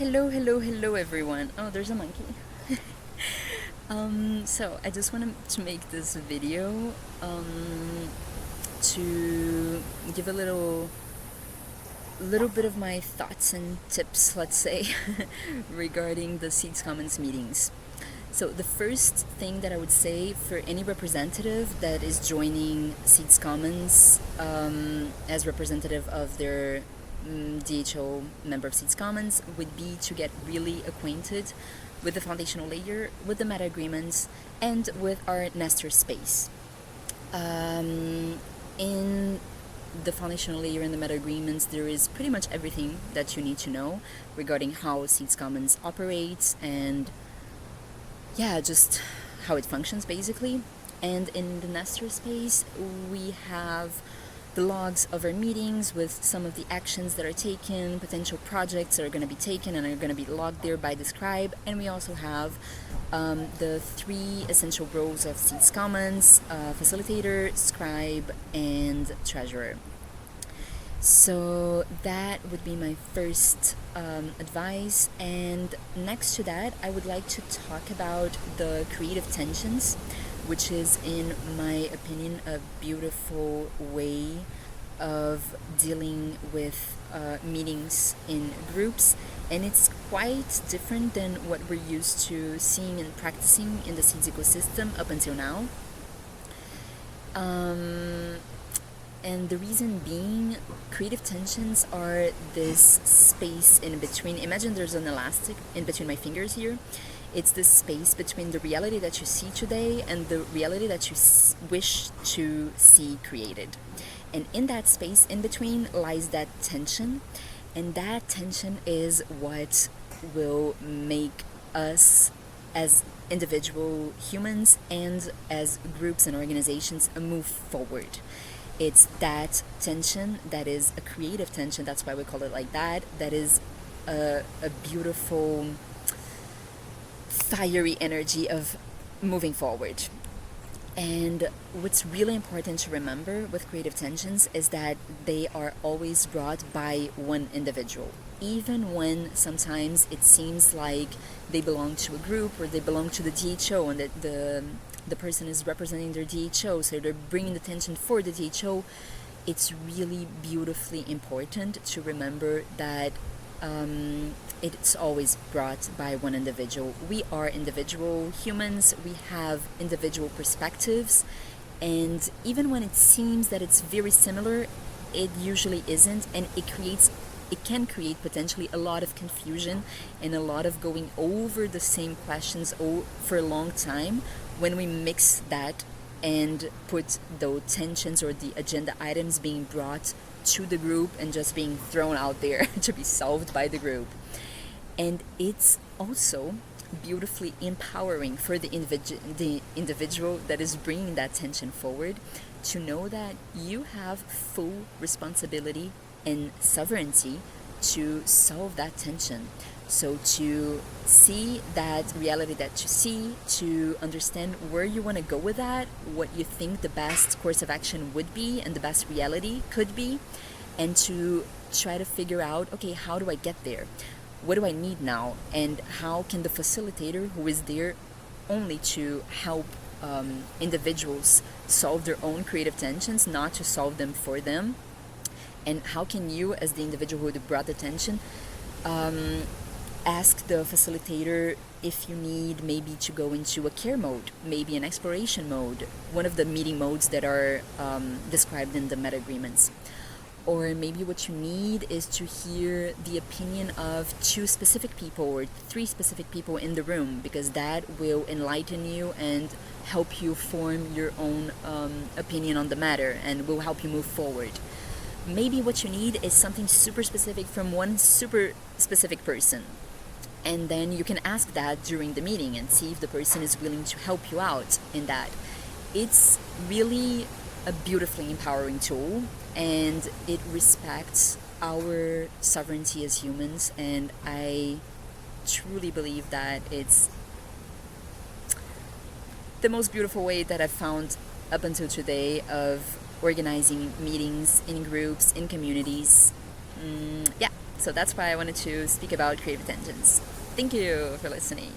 Hello everyone. Oh, there's a monkey. So I just wanted to make this video to give a little bit of my thoughts and tips, let's say, regarding the Seeds Commons meetings. So the first thing that I would say for any representative that is joining Seeds Commons as representative of their DHO member of Seeds Commons would be to get really acquainted with the foundational layer, with the meta agreements, and with our Nestor space. In the foundational layer and the meta agreements, there is pretty much everything that you need to know regarding how Seeds Commons operates and just how it functions basically. And in the Nestor space, we have the logs of our meetings with some of the actions that are taken, potential projects that are going to be taken and are going to be logged there by the scribe. And we also have the three essential roles of Seeds Commons: facilitator, scribe, and treasurer. So that would be my first advice. And next to that, I would like to talk about the creative tensions, which is, in my opinion, a beautiful way of dealing with meetings in groups. And it's quite different than what we're used to seeing and practicing in the Seeds ecosystem up until now. And the reason being, creative tensions are this space in between. Imagine there's an elastic in between my fingers here. It's this space between the reality that you see today and the reality that you wish to see created. And in that space in between lies that tension. And that tension is what will make us as individual humans and as groups and organizations move forward. It's that tension that is a creative tension, that's why we call it like that, that is a beautiful, fiery energy of moving forward. And what's really important to remember with creative tensions is that they are always brought by one individual. Even when sometimes it seems like they belong to a group or they belong to the DHO and that the person is representing their DHO, so they're bringing the tension for the DHO, it's really beautifully important to remember that it's always brought by one individual. We are individual humans, we have individual perspectives, and even when it seems that it's very similar, it usually isn't, and it can create potentially a lot of confusion and a lot of going over the same questions for a long time when we mix that and put the tensions or the agenda items being brought to the group and just being thrown out there to be solved by the group. And it's also beautifully empowering for the individual that is bringing that tension forward to know that you have full responsibility and sovereignty to solve that tension. So to see that reality that you see, to understand where you want to go with that, what you think the best course of action would be and the best reality could be, and to try to figure out, okay, how do I get there? What do I need now? And how can the facilitator, who is there only to help individuals solve their own creative tensions, not to solve them for them, and how can you, as the individual who brought the tension, ask the facilitator if you need maybe to go into a care mode, maybe an exploration mode, one of the meeting modes that are described in the meta agreements. Or maybe what you need is to hear the opinion of 2 specific people or 3 specific people in the room, because that will enlighten you and help you form your own opinion on the matter and will help you move forward. Maybe what you need is something super specific from one super specific person. And then you can ask that during the meeting and see if the person is willing to help you out in that. It's really a beautifully empowering tool, and it respects our sovereignty as humans, and I truly believe that it's the most beautiful way that I've found up until today of organizing meetings in groups, in communities. So that's why I wanted to speak about creative tensions. Thank you for listening.